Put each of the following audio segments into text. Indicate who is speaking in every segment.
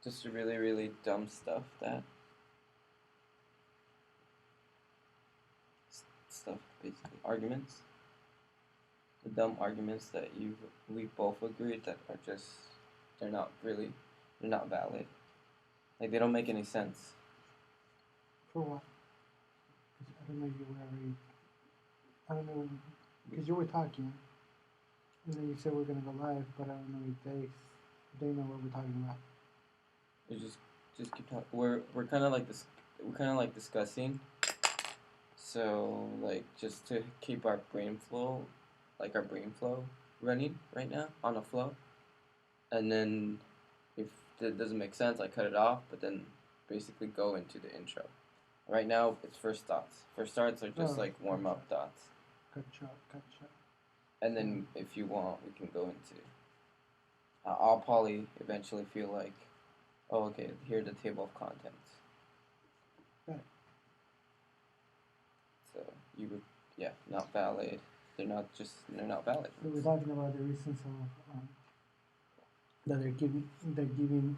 Speaker 1: Just really, really dumb stuff stuff basically arguments. The dumb arguments that we both agreed that are just they're not really they're not valid. Like they don't make any sense.
Speaker 2: For what? 'Cause I don't know if you were already. I don't know because you were talking, and then you said we're gonna go live, but I don't know if they know what we're talking about.
Speaker 1: We just keep talking. We're kind of like this. We're kind of like discussing. So like just to keep our brain flow running right now on a flow, and then if that doesn't make sense, I cut it off. But then basically go into the intro. Right now it's first thoughts. First thoughts are just like warm up thoughts.
Speaker 2: Gotcha.
Speaker 1: And then if you want, we can go into. I'll probably eventually feel like, oh, okay, here's the table of contents.
Speaker 2: Right.
Speaker 1: So you would, yeah, not valid. They're not valid.
Speaker 2: So we're talking about the reasons of that they're giving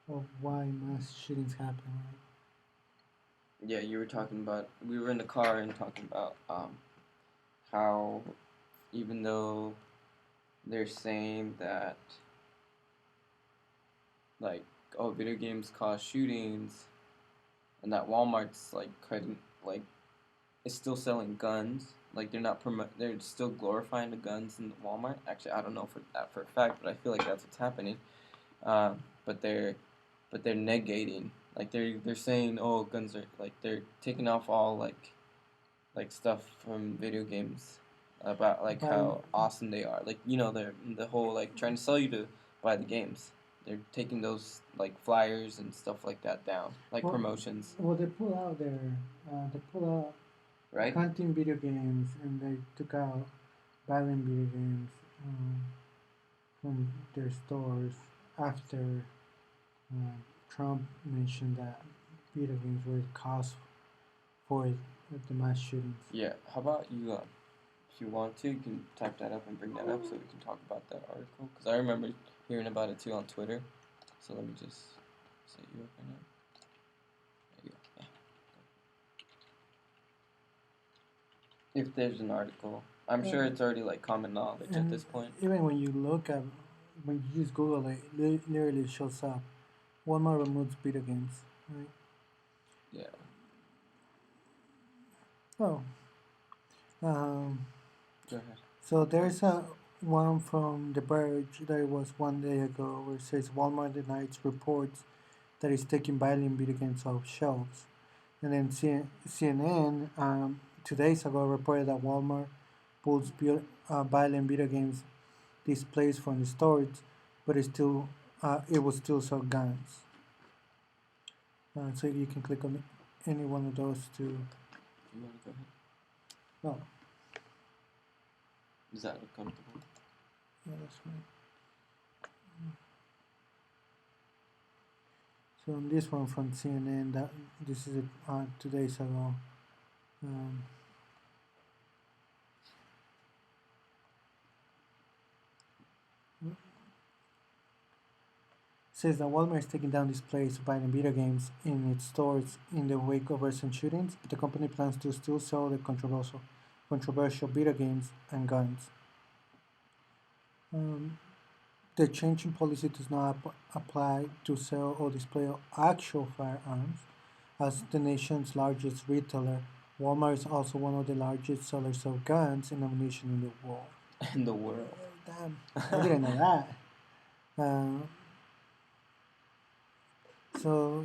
Speaker 2: of why mass shootings happen, right?
Speaker 1: Yeah, you were talking about. We were in the car and talking about how even though they're saying that like oh video games cause shootings and that Walmart's like couldn't like is still selling guns. Like they're still glorifying the guns in Walmart. Actually, I don't know for that for a fact, but I feel like that's what's happening. Um, but they're negating. Like they're saying, oh, guns are like they're taking off all like stuff from video games about like how awesome they are. Like they're the whole like trying to sell you to buy the games. They're taking those like flyers and stuff like that down, like promotions.
Speaker 2: Well, they pull out
Speaker 1: Right?
Speaker 2: hunting video games, and they took out violent video games from their stores after Trump mentioned that video games were the cause for the mass shootings.
Speaker 1: Yeah. How about you? If you want to, you can type that up and bring that up so we can talk about that article. Because I remember hearing about it too on Twitter. So let me just set you up right now. There you go. Yeah. If there's an article, I'm sure it's already like common knowledge at this point.
Speaker 2: Even when you use Google, it literally shows up. Walmart removes video games, right?
Speaker 1: Yeah.
Speaker 2: Oh.
Speaker 1: Go ahead.
Speaker 2: So there's a one from The Verge that was one day ago where it says Walmart denies reports that it's taking violent video games off shelves. And then CNN 2 days ago reported that Walmart pulls violent video games displays from the stores, but it will still sell guns. So you can click on any one of those to.
Speaker 1: You want to go ahead?
Speaker 2: No.
Speaker 1: Is that uncomfortable?
Speaker 2: Yeah, that's fine. So on this one from CNN, this is 2 days ago. Says that Walmart is taking down displays of violent video games in its stores in the wake of recent shootings, but the company plans to still sell the controversial video games and guns. The change in policy does not apply to sell or display actual firearms. As the nation's largest retailer, Walmart is also one of the largest sellers of guns and ammunition in the world.
Speaker 1: In the world.
Speaker 2: Damn, I didn't know that. So,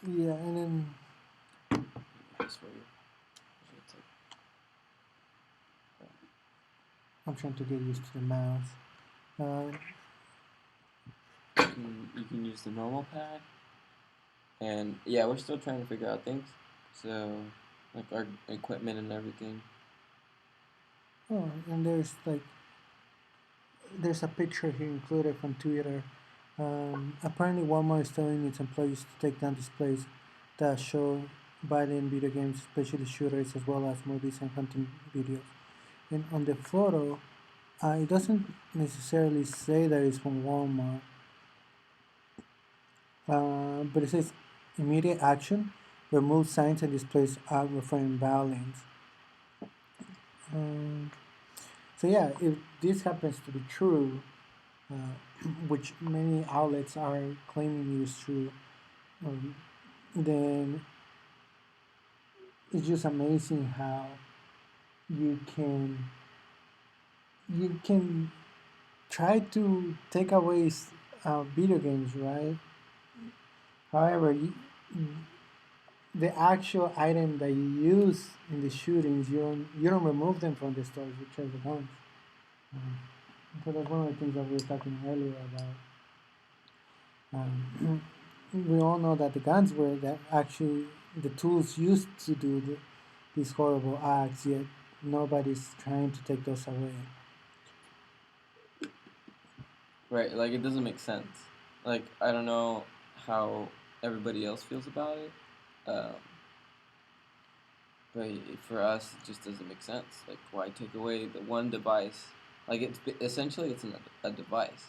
Speaker 2: yeah, and then. I'm trying to get used to the mouse.
Speaker 1: You can use the normal pad. And yeah, we're still trying to figure out things. So, like our equipment and everything.
Speaker 2: Oh, and there's a picture here included from Twitter. Apparently, Walmart is telling its employees to take down displays that show violent video games, especially shooters, as well as movies and hunting videos. And on the photo, it doesn't necessarily say that it's from Walmart, But it says immediate action, remove signs and displays ad referring violence. Um, so yeah, if this happens to be true, which many outlets are claiming is true, um, then it's just amazing how you can you can try to take away video games, right? However, the actual item that you use in the shootings, you don't remove them from the stores, which are the guns. Um, so that's one of the things that we were talking earlier about. We all know that the guns were that actually the tools used to do these horrible acts, yet nobody's trying to take those away.
Speaker 1: Right, like it doesn't make sense. Like I don't know how everybody else feels about it, um, but for us, it just doesn't make sense. Like why take away the one device? Like essentially it's a device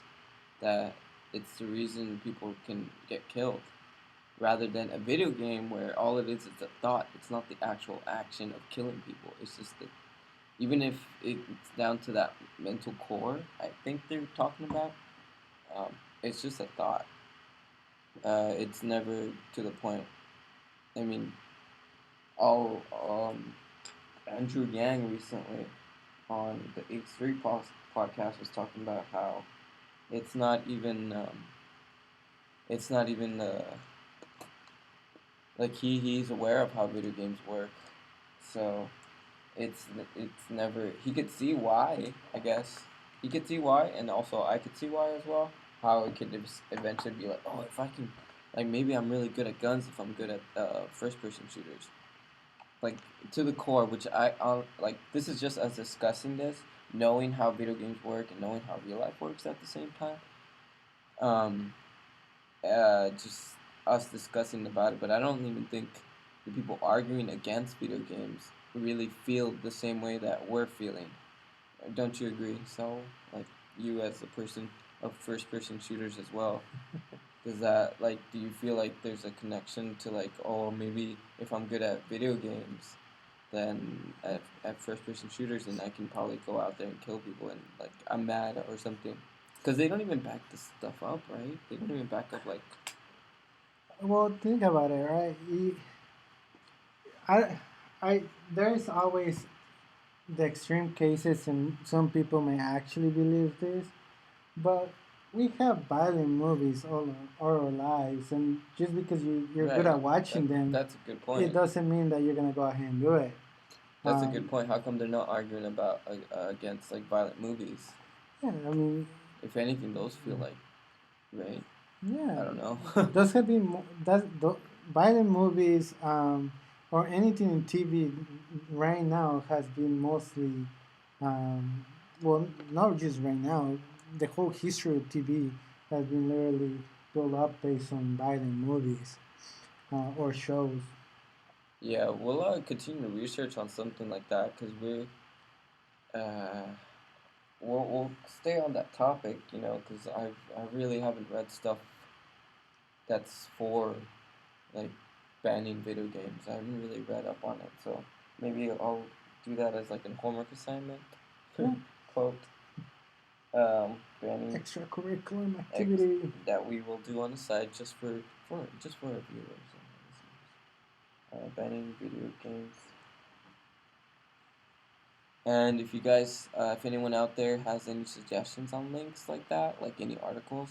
Speaker 1: that it's the reason people can get killed, rather than a video game where all it is a thought. It's not the actual action of killing people. It's just that even if it's down to that mental core, I think they're talking about. Um, it's just a thought. It's never to the point. I mean, all Andrew Yang recently on the H3 podcast was talking about how it's not even it's not even like he's aware of how video games work, so it's it's never he could see why, I guess he could see why, and also I could see why as well, how it could eventually be like, oh, if I can, like, maybe I'm really good at guns if I'm good at first person shooters, like to the core, which I like. This is just us discussing this, knowing how video games work and knowing how real life works at the same time. um just us discussing about it, but I don't even think the people arguing against video games really feel the same way that we're feeling. Don't you agree? So, like, you as a person of first person shooters as well, does that, like, do you feel like there's a connection to, like, oh, maybe if I'm good at video games, then at first person shooters, then I can probably go out there and kill people, and, like, I'm mad or something? Because they don't even back this stuff up, right? They don't even back up, like,
Speaker 2: Well, think about it, right? I, I, there's always the extreme cases, and some people may actually believe this, but we have violent movies all our lives, and just because you're good
Speaker 1: right.
Speaker 2: at watching them,
Speaker 1: That's a good
Speaker 2: it
Speaker 1: point.
Speaker 2: doesn't mean that you're gonna go ahead and do it.
Speaker 1: That's a good
Speaker 2: Um,
Speaker 1: point. How come they're not arguing about against like violent movies?
Speaker 2: yeah, I mean,
Speaker 1: If anything, those feel like right.
Speaker 2: yeah,
Speaker 1: I don't know.
Speaker 2: those have been violent movies, or anything in TV right now has been mostly, um, well, not just right now. The whole history of TV has been literally built up based on violent movies or shows.
Speaker 1: Yeah, we'll continue to research on something like that because uh, we'll stay on that topic, you know, because I really haven't read stuff that's for like banning video games. I haven't really read up on it, so maybe I'll do that as like a homework assignment.
Speaker 2: Yeah,
Speaker 1: Quote, banning
Speaker 2: extracurricular
Speaker 1: ex-
Speaker 2: activity.
Speaker 1: that we will do on the side just for our viewers. Banning video games. And if you guys, if anyone out there has any suggestions on links like that, like any articles,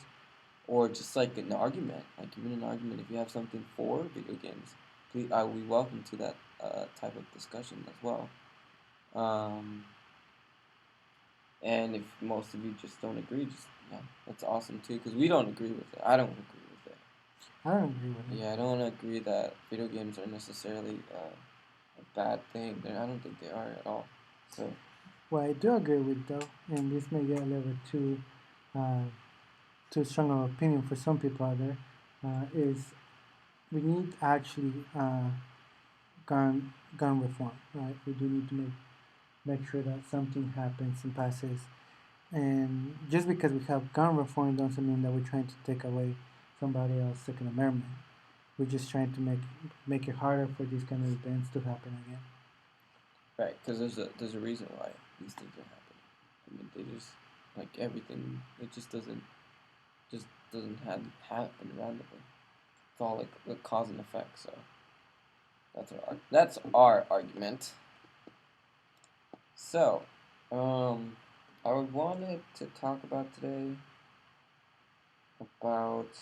Speaker 1: or just like an argument, like even an argument, if you have something for video games, please, I will be welcome to that type of discussion as well. Um, and if most of you just don't agree, just yeah, that's awesome too, because we don't agree with it. I don't agree with it.
Speaker 2: I don't agree with it.
Speaker 1: Yeah, I don't agree that video games are necessarily a bad thing. I don't think they are at all. So
Speaker 2: What I do agree with, though, and this may get a little bit uh, too strong of an opinion for some people out there, is we need actually gun reform. Right? We do need to make sure that something happens and passes. And just because we have gun reform doesn't mean that we're trying to take away somebody else Second Amendment. We're just trying to make it harder for these kind of events to happen again.
Speaker 1: Right, because there's a reason why these things are happening. I mean, they just like everything. It just doesn't happen randomly. It's all like the cause and effect. So that's our argument. So, I wanted to talk about today about.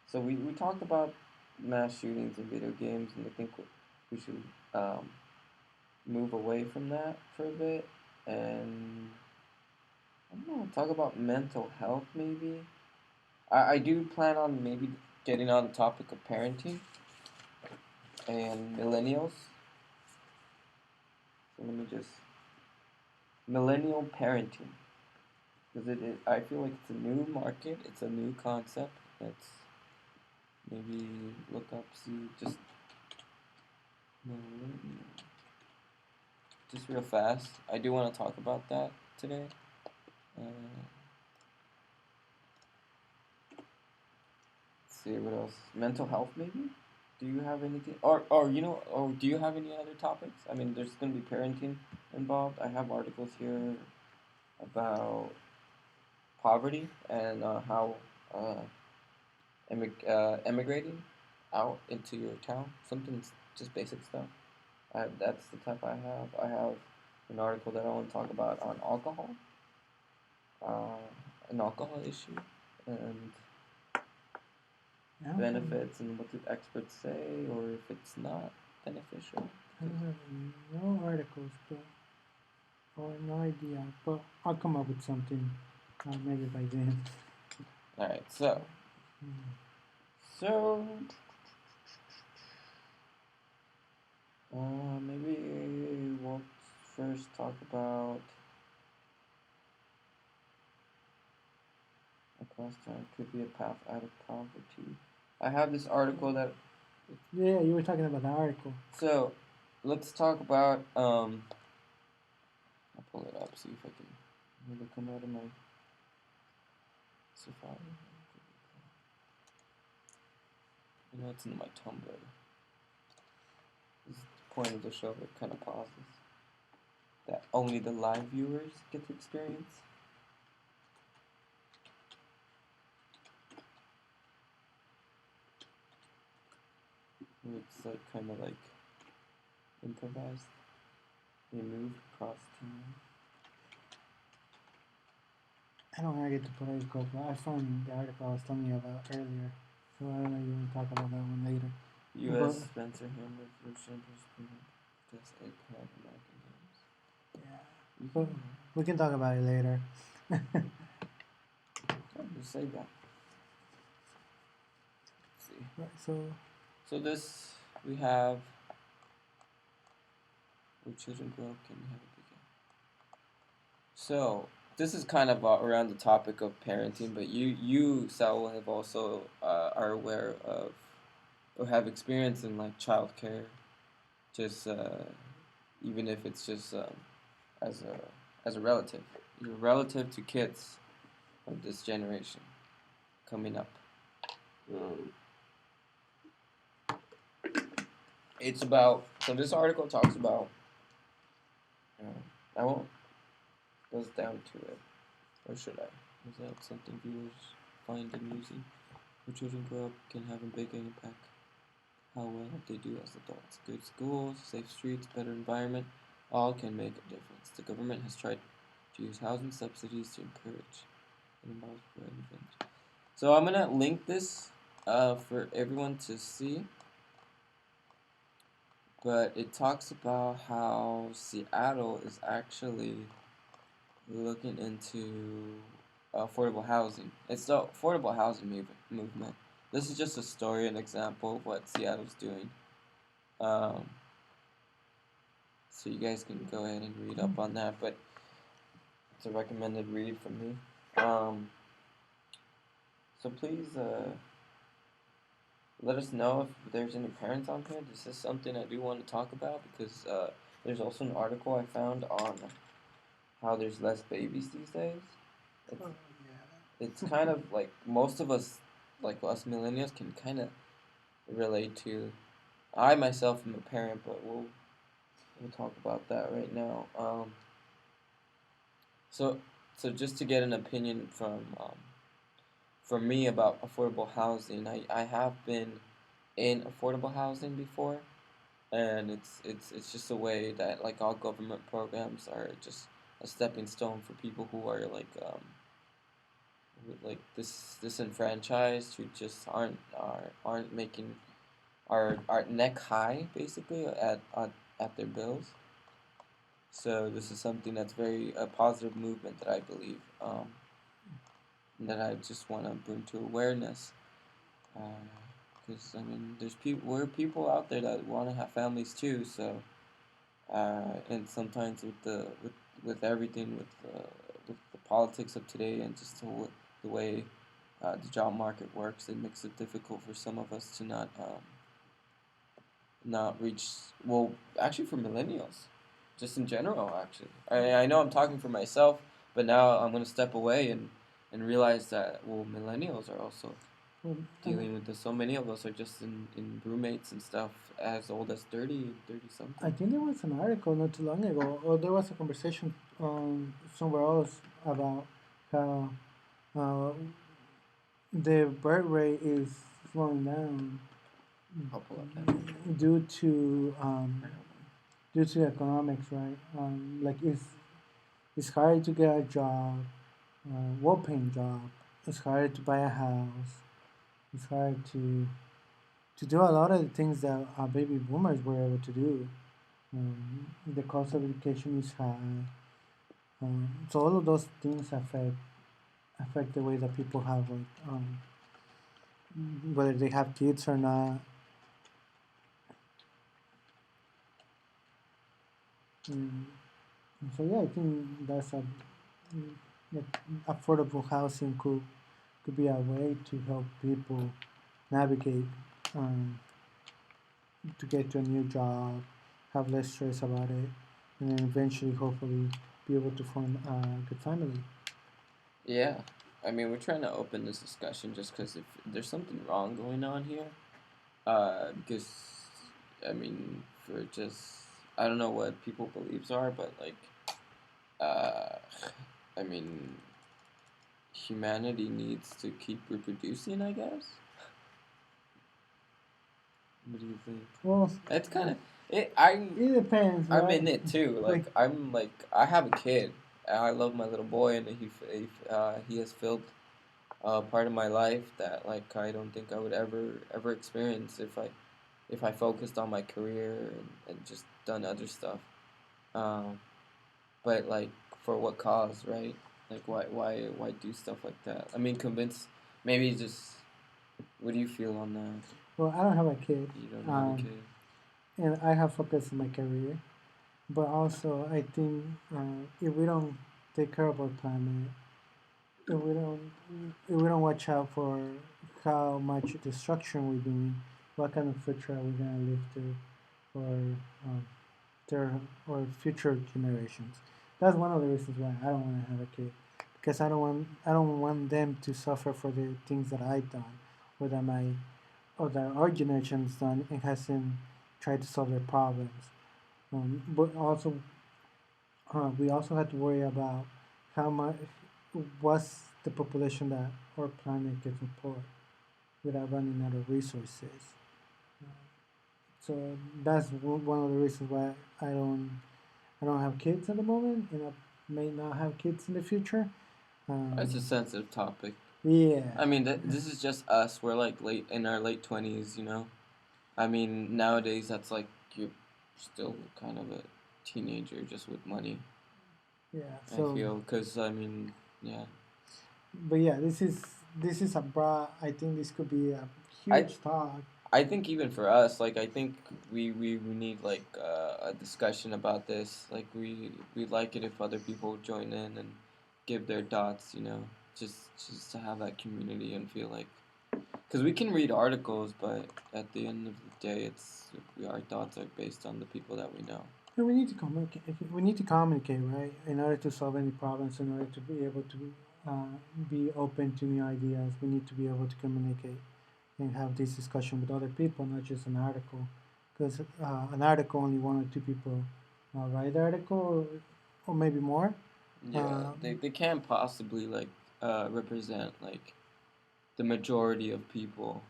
Speaker 1: So we talked about mass shootings in video games, and I think we should move away from that for a bit and I don't know, talk about mental health maybe. I do plan on maybe getting on the topic of parenting and millennials. So let me just millennial parenting because I feel like it's a new market, it's a new concept. Let's maybe look up, see just millennial. Just real fast. I do want to talk about that today. Let's see what else. Mental health, maybe. Do you have anything, or do you have any other topics? I mean, there's going to be parenting involved. I have articles here about poverty and how emigrating out into your town. Something just basic stuff. That's the type I have. I have an article that I want to talk about on alcohol, an alcohol issue, and benefits and what the experts say, or if it's not beneficial.
Speaker 2: I don't have no articles, or no idea, but I'll come up with something maybe by then.
Speaker 1: All right, so maybe we'll first talk about across time could be a path out of poverty. I have this article that.
Speaker 2: Yeah, you were talking about the article.
Speaker 1: So, let's talk about. I'll pull it up, see if I can. Maybe come out of my Safari. You know, it's in my Tumblr. This is the point of the show that kind of pauses. That only the live viewers get to experience. It's like kind of like improvised. They move across time.
Speaker 2: I don't want to get the political, but I found the article I was telling you about earlier, so I don't know if you want to talk about that one later.
Speaker 1: U.S. Spencer Hammer for because iPad American games.
Speaker 2: Yeah, but we can talk about it later.
Speaker 1: Just say that. Let's see.
Speaker 2: Right,
Speaker 1: so this we have. Where children grow up can have a begin. So this is kind of around the topic of parenting, but you Saul, have also are aware of or have experience in like childcare, just even if it's just as a relative, you're a relative to kids of this generation coming up. It's about this article talks about. I won't goes down to it, or should I? Is that something viewers find amusing? Where children grow up can have a big impact. How well they do as adults. Good schools, safe streets, better environment, all can make a difference. The government has tried to use housing subsidies to encourage animals for revenge. So I'm gonna link this for everyone to see. But it talks about how Seattle is actually looking into affordable housing. It's the affordable housing movement. This is just a story, an example of what Seattle's doing. So you guys can go ahead and read up on that, but it's a recommended read from me. So please let us know if there's any parents on here. This is something I do want to talk about because there's also an article I found on how there's less babies these days. It's kind of like most of us like us millennials can kind of relate to. I myself am a parent, but we'll talk about that right now. So so just to get an opinion from me about affordable housing, I have been in affordable housing before, and it's just a way that like all government programs are just a stepping stone for people who are like disenfranchised, who just aren't making are neck high basically at their bills. So this is something that's very a positive movement that I believe, that I just want to bring to awareness. Because I mean, we're people out there that want to have families too. So and sometimes with everything with the politics of today and just the way the job market works, it makes it difficult for some of us to not reach. Well, actually, for millennials, just in general. Actually, I know I'm talking for myself, but now I'm gonna step away and realize that well, millennials are also
Speaker 2: Well,
Speaker 1: dealing with this. So many of us are just in roommates and stuff as old as 30
Speaker 2: I
Speaker 1: something.
Speaker 2: think there was an article not too long ago, or there was a conversation somewhere else about how uh, the birth rate is slowing down
Speaker 1: I'll pull up that picture.
Speaker 2: due to economics, right? Like it's hard to get a job, well-paying job. It's hard to buy a house. It's hard to do a lot of the things that our baby boomers were able to do. The cost of education is high. So all of those things affect the way that people have like whether they have kids or not. Um, so yeah, I think that's that affordable housing could be a way to help people navigate um, to get to a new job, have less stress about it, and then eventually, hopefully, be able to form a good family.
Speaker 1: Yeah, I mean we're trying to open this discussion just because if there's something wrong going on here, because I mean for just I don't know what people beliefs are, but like uh, I mean humanity needs to keep reproducing, I guess. What do you think?
Speaker 2: Well,
Speaker 1: It's kind of it. I'm
Speaker 2: it depends,
Speaker 1: I'm
Speaker 2: right?
Speaker 1: in it too.
Speaker 2: Like,
Speaker 1: Like I have a kid. And I love my little boy, and he has filled part of my life that like I don't think I would ever experience if I focused on my career and just done other stuff. Um, but like for what cause, right? Like why do stuff like that? I mean, convince maybe just what do you feel on that?
Speaker 2: well, I don't have a kid,
Speaker 1: You don't have a
Speaker 2: um,
Speaker 1: kid.
Speaker 2: and I have focused on my career. But also, I think if we don't take care of our planet, if we don't if we don't watch out for how much destruction we're doing, what kind of future are we gonna live to, or their or future generations? That's one of the reasons why I don't want to have a kid, because I don't want them to suffer for the things that I've done, or that my or that our generation's done and hasn't tried to solve their problems. But also, we also had to worry about how much what's the population that our planet can support without running out of resources. Uh, so that's one of the reasons why I don't have kids at the moment, and I may not have kids in the future.
Speaker 1: It's a
Speaker 2: Um,
Speaker 1: sensitive topic.
Speaker 2: yeah,
Speaker 1: I mean, this is just us. We're like late in our late 20s, you know. I mean, nowadays that's like you're still kind of a teenager just with money.
Speaker 2: yeah.
Speaker 1: I
Speaker 2: So,
Speaker 1: feel because I mean, yeah.
Speaker 2: but yeah, this is a broad. I think this could be a
Speaker 1: I
Speaker 2: huge talk.
Speaker 1: I think even for us, like I think we need like a discussion about this. Like we'd like it if other people join in and give their thoughts. You know, just to have that community and feel like because we can read articles, but at the end of the day, our thoughts are based on the people that we know.
Speaker 2: And we need to communicate. We need to communicate, right? In order to solve any problems, in order to be able to be open to new ideas. We need to be able to communicate and have this discussion with other people, not just an article. Because an article, only one or two people write the article, or maybe more.
Speaker 1: Yeah, they can't possibly like represent like the majority of people,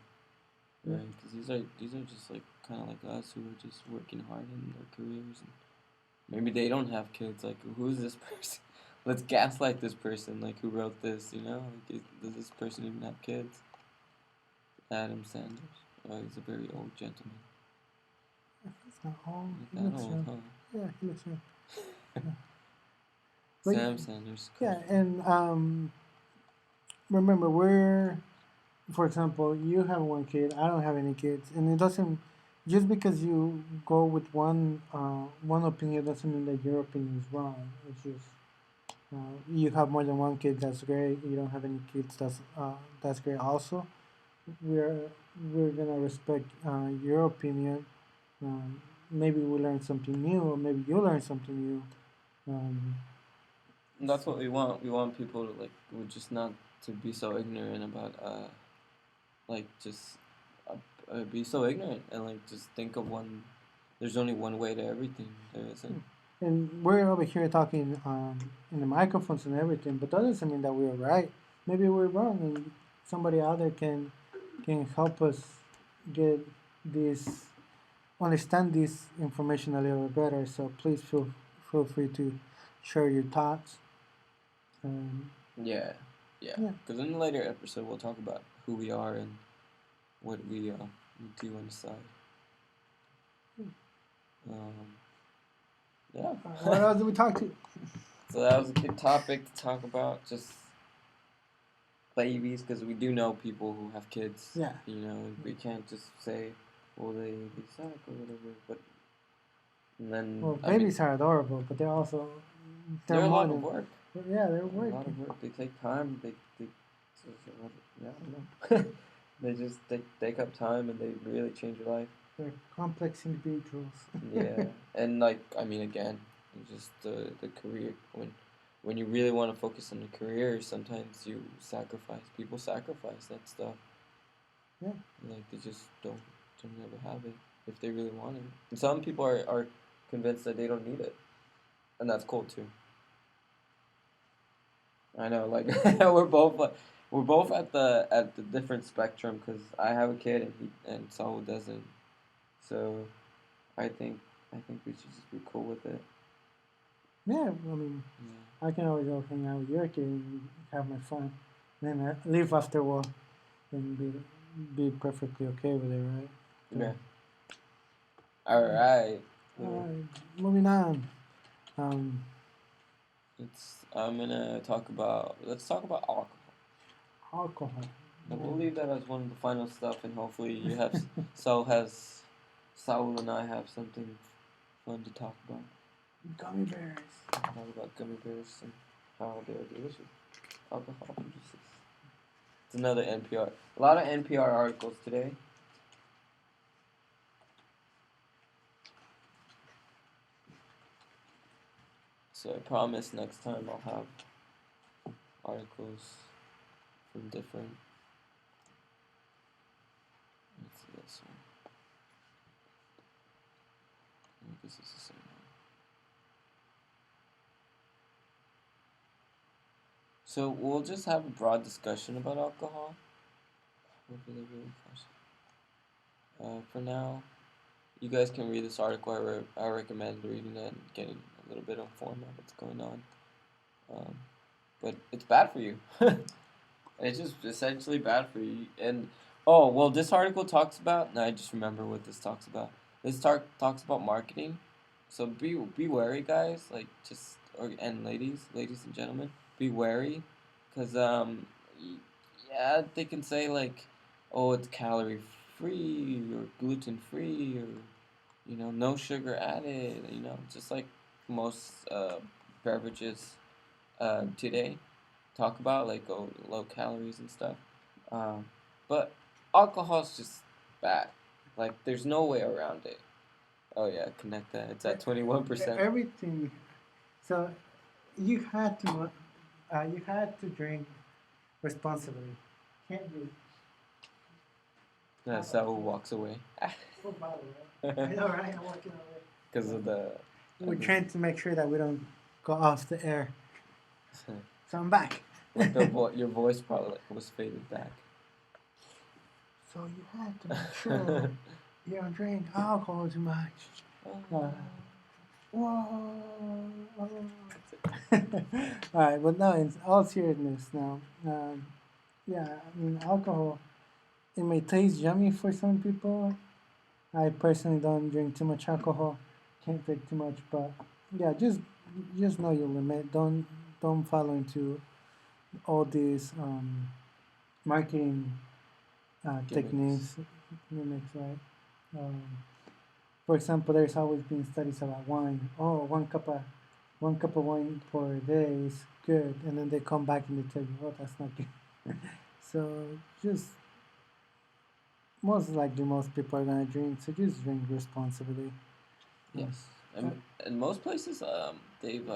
Speaker 1: right? Because these are just like kind of like us who are just working hard in their careers, and maybe they don't have kids. Like, who's this person? Let's gaslight this person. Like, who wrote this? You know, like, does this person even have kids? Adam Sanders. Oh, he's a very old gentleman.
Speaker 2: He's not old.
Speaker 1: Not that old, huh?
Speaker 2: Yeah, he looks young.
Speaker 1: Sam Sanders.
Speaker 2: Yeah, and remember, for example, you have one kid, I don't have any kids, and it doesn't, just because you go with one opinion doesn't mean that your opinion is wrong. It's just you have more than one kid, that's great. You don't have any kids, that's great also. We're we're gonna respect your opinion. Maybe we learn something new, or maybe you learn something new. Um,
Speaker 1: That's what we want. We want people to like, we're just not to be so ignorant about like just be so ignorant and like just think of one. There's only one way to everything. There isn't.
Speaker 2: And we're over here talking in the microphones and everything, but that doesn't mean that we're right. Maybe we're wrong, and somebody out there can help us get this, understand this information a little better. So please feel free to share your thoughts.
Speaker 1: Yeah, yeah.
Speaker 2: Yeah.
Speaker 1: Because in a later episode, we'll talk about who we are and what we do inside. Yeah.
Speaker 2: What else did we talk to?
Speaker 1: So that was a good topic to talk about, just babies, because we do know people who have kids.
Speaker 2: Yeah.
Speaker 1: You know, we can't just say, well, they suck or whatever. But and then
Speaker 2: Well, babies are adorable, but they're also
Speaker 1: they're a lot of work.
Speaker 2: Yeah, they're work.
Speaker 1: A lot of work. They take time. Yeah, I don't know. They just take up time and they really change your life.
Speaker 2: They're complex individuals.
Speaker 1: Yeah, and like I mean, again, just the career. When you really want to focus on the career, sometimes you sacrifice. People sacrifice that stuff.
Speaker 2: Yeah.
Speaker 1: Like they just don't ever have it if they really want it. And some people are convinced that they don't need it, and that's cool too. I know, like we're both at the different spectrum because I have a kid and Saul doesn't. So, I think we should just be cool with it.
Speaker 2: Yeah, I mean, I can always go hang out with your kid and have my fun, and then leave after a while and be perfectly okay with it, right?
Speaker 1: Yeah. All right.
Speaker 2: Moving on.
Speaker 1: Let's talk about alcohol.
Speaker 2: Alcohol.
Speaker 1: And we'll leave that as one of the final stuff, and hopefully you have Saul and I have something fun to talk about.
Speaker 2: Gummy bears.
Speaker 1: Talk about gummy bears and how they're delicious. Alcohol produces. It's another NPR. A lot of NPR articles today. So I promise next time I'll have articles from different. Let's see this one. I think this is the same one. So we'll just have a broad discussion about alcohol. Hopefully they're really fresh. For now, you guys can read this article. I recommend reading it and getting a little bit informed on what's going on. But it's bad for you. It's just essentially bad for you. And this article talks about. And I just remember what this talks about. This talks about marketing. So be wary, guys. Like and ladies and gentlemen, be wary, because yeah, they can say like, oh, it's calorie free or gluten free or no sugar added. Just like most beverages today talk about, like low calories and stuff. But alcohol's just bad. Like there's no way around it. Oh yeah, connect that. It's at 21%.
Speaker 2: Everything. So you had to You had to drink responsibly. Can't be.
Speaker 1: Saul walks away.
Speaker 2: Full bottle, right? I know, right? I'm walking away.
Speaker 1: Because of the.
Speaker 2: We're trying to make sure that we don't go off the air. So I'm back.
Speaker 1: Like your voice probably was faded back.
Speaker 2: So you had to make sure you don't drink alcohol too much. Whoa. Alright, but no, in all seriousness now, yeah, I mean, alcohol, it may taste yummy for some people. I personally don't drink too much alcohol, can't take too much, but yeah, just know your limit. Don't fall into all these marketing techniques, gimmicks, right? Um, for example, there's always been studies about wine. Oh, one cup of wine for a day is good, and then they come back and they tell you, oh, that's not good. So just most likely most people are gonna drink, so just drink responsibly.
Speaker 1: Yes, and most places, they've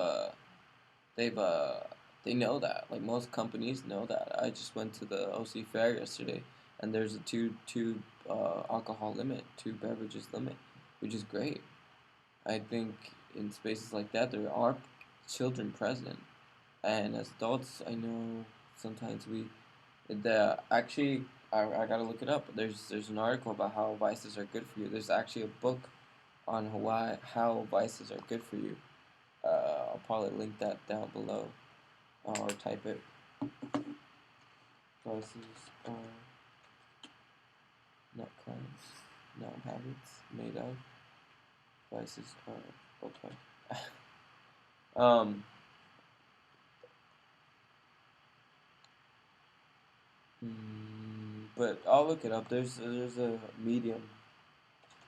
Speaker 1: they know that. Like most companies know that. I just went to the OC Fair yesterday, and there's a two alcohol limit, two beverages limit, which is great. I think in spaces like that there are children present, and as adults, I know sometimes the actually I gotta look it up. There's an article about how vices are good for you. There's actually a book on how vices are good for you. I'll probably link that down below or type it. Vices are not crimes, not habits made of. Vices are okay. um. But I'll look it up. There's a Medium.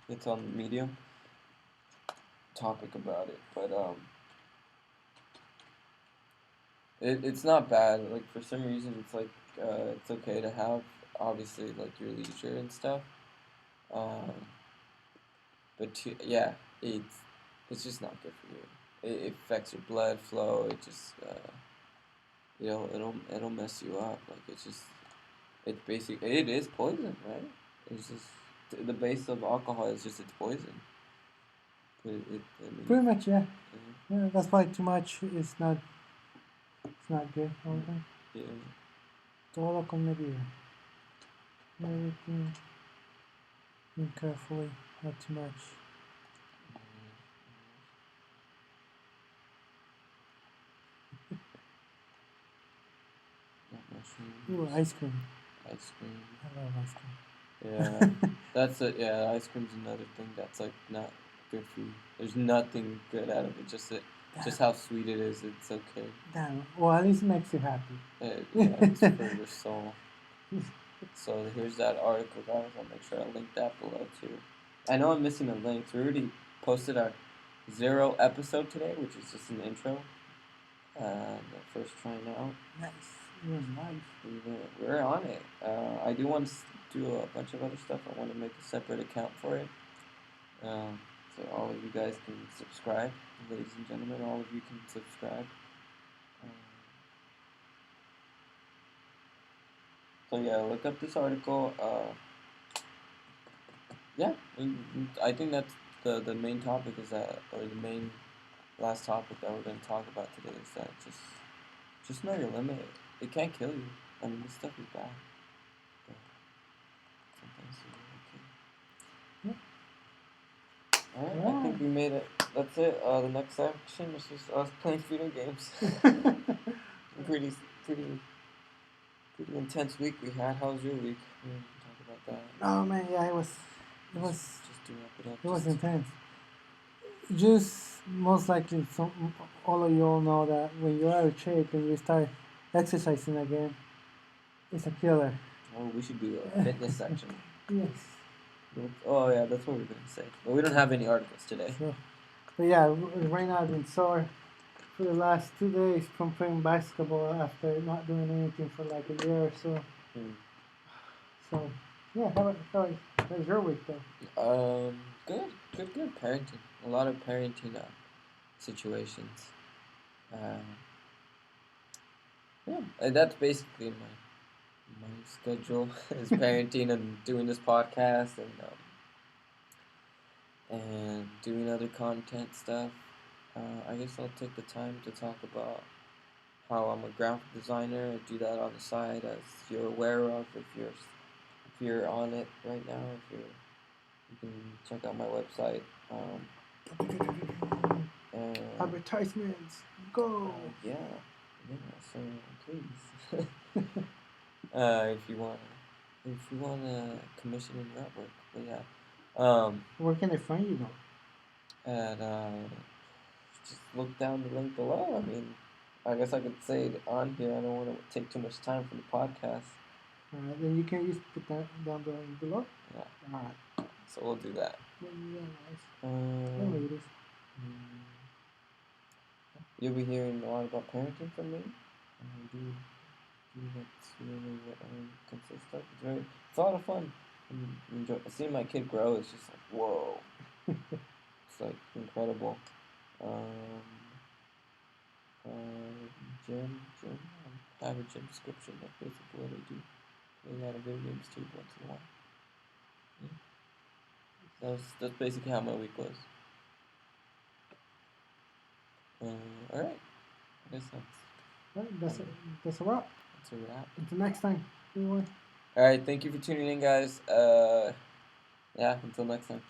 Speaker 1: It's on the Medium topic about it, but it's not bad. Like for some reason, it's like it's okay to have obviously like your leisure and stuff. Um, but yeah, it's just not good for you. It affects your blood flow. It just it'll mess you up. Like it's basically it is poison, right? It's just the base of alcohol is just it's poison. I mean,
Speaker 2: Pretty much, yeah. Yeah, that's why too much is not it's not good. Okay.
Speaker 1: yeah.
Speaker 2: Todo con medida. Everything carefully, not too much. Ooh, ice cream.
Speaker 1: Ice cream.
Speaker 2: I love ice cream.
Speaker 1: Yeah, that's it. Yeah, ice cream's another thing that's like not good for you. There's nothing good out of it. Just how sweet it is. It's okay.
Speaker 2: Damn. Well, at least it makes you happy.
Speaker 1: Yeah, it's for your soul. So here's that article, guys. I'll make sure I link that below too. I know I'm missing a link. We already posted our 0 episode today, which is just an intro. The first trying out.
Speaker 2: Nice. It was nice.
Speaker 1: We're on it. I do want to do a bunch of other stuff. I want to make a separate account for it. So all of you guys can subscribe. Ladies and gentlemen, all of you can subscribe. So yeah, look up this article. Yeah, I think that's the main topic is that, or the main last topic that we're going to talk about today is that just know your limit. It can't kill you. I mean, this stuff is bad, but sometimes it's okay. All right, I think we made it. That's it. The next section is just us playing video games. pretty intense week we had. How was your week? We didn't talk about that.
Speaker 2: Oh man, yeah, it was.
Speaker 1: Just to wrap it up.
Speaker 2: It was intense. Just most likely, all of you all know that when you're out of shape and you start exercising again, it's a killer.
Speaker 1: Oh, we should do a fitness section.
Speaker 2: Yes.
Speaker 1: Oh yeah, that's what we're gonna say. But we don't have any articles today.
Speaker 2: So, but yeah, right now I've been sore for the last 2 days from playing basketball after not doing anything for like a year or so. So yeah, how's your week though?
Speaker 1: Good parenting. A lot of parenting situations. Yeah, that's basically my schedule is parenting and doing this podcast and doing other content stuff. I guess I'll take the time to talk about how I'm a graphic designer. I do that on the side, as you're aware of. If you're on it right now, you can check out my website. And
Speaker 2: Advertisements, go.
Speaker 1: yeah. So please, if you wanna commission in your artwork, but yeah.
Speaker 2: Where can I find you
Speaker 1: And just look down the link below. I mean, I guess I could say it on here. I don't want to take too much time for the podcast.
Speaker 2: Then you can just put that down below.
Speaker 1: Yeah.
Speaker 2: Alright.
Speaker 1: So we'll do that.
Speaker 2: Yeah, nice.
Speaker 1: You'll be hearing a lot about parenting from me. That's really what I consist of. It's a lot of fun. Enjoy. Seeing my kid grow is just like, whoa. It's like incredible. Gym. I have a gym description. That's basically what I do. Play a lot of video games too once in a while. Yeah. That's basically how my week was. Alright. I guess
Speaker 2: that's a wrap.
Speaker 1: That's a wrap.
Speaker 2: Until next time, everyone.
Speaker 1: Alright, thank you for tuning in, guys. Yeah, until next time.